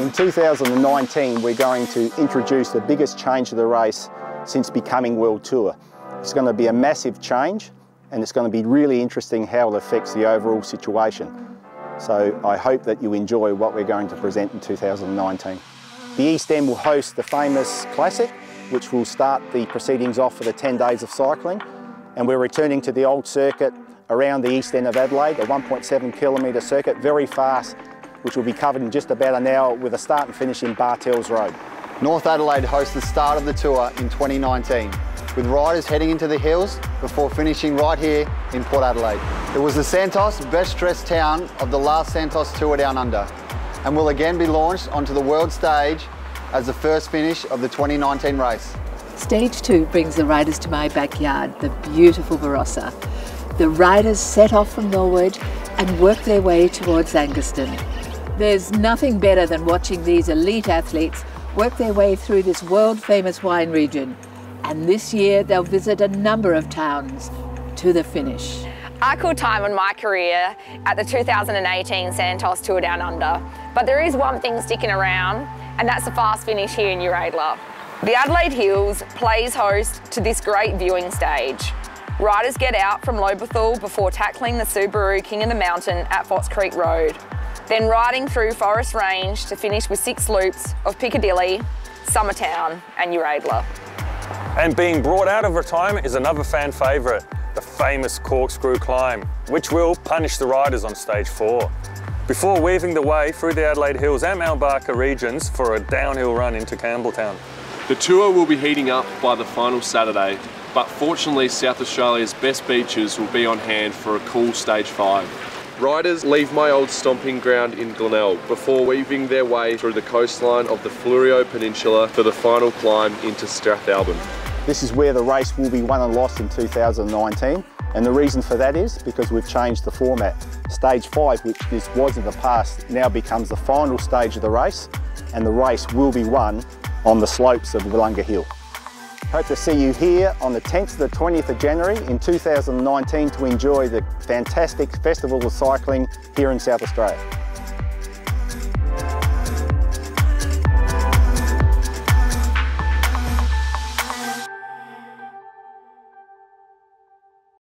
In 2019, we're going to introduce the biggest change to the race since becoming World Tour. It's going to be a massive change, and it's going to be really interesting how it affects the overall situation. So I hope that you enjoy what we're going to present in 2019. The East End will host the famous Classic, which will start the proceedings off for the 10 days of cycling. And we're returning to the old circuit around the East End of Adelaide, a 1.7 kilometre circuit, very fast, which will be covered in just about an hour with a start and finish in Bartels Road. North Adelaide hosts the start of the tour in 2019, with riders heading into the hills before finishing right here in Port Adelaide. It was the Santos best dressed town of the last Santos Tour Down Under, and will again be launched onto the world stage as the first finish of the 2019 race. Stage 2 brings the riders to my backyard, the beautiful Barossa. The riders set off from Norwood and work their way towards Angaston. There's nothing better than watching these elite athletes work their way through this world-famous wine region. And this year they'll visit a number of towns to the finish. I call time on my career at the 2018 Santos Tour Down Under, but there is one thing sticking around, and that's the fast finish here in Uradla. The Adelaide Hills plays host to this great viewing stage. Riders get out from Lobethal before tackling the Subaru King of the Mountain at Fox Creek Road, then riding through Forest Range to finish with 6 loops of Piccadilly, Summertown and Uradla. And being brought out of retirement is another fan favourite, the famous corkscrew climb, which will punish the riders on stage 4, before weaving the way through the Adelaide Hills and Mount Barker regions for a downhill run into Campbelltown. The tour will be heating up by the final Saturday, but fortunately South Australia's best beaches will be on hand for a cool stage 5. Riders leave my old stomping ground in Glenelg before weaving their way through the coastline of the Fleurieu Peninsula for the final climb into Strathalbyn. This is where the race will be won and lost in 2019, and the reason for that is because we've changed the format. Stage 5, which this was in the past, now becomes the final stage of the race, and the race will be won on the slopes of Willunga Hill. Hope to see you here on the 10th to the 20th of January in 2019 to enjoy the fantastic Festival of Cycling here in South Australia.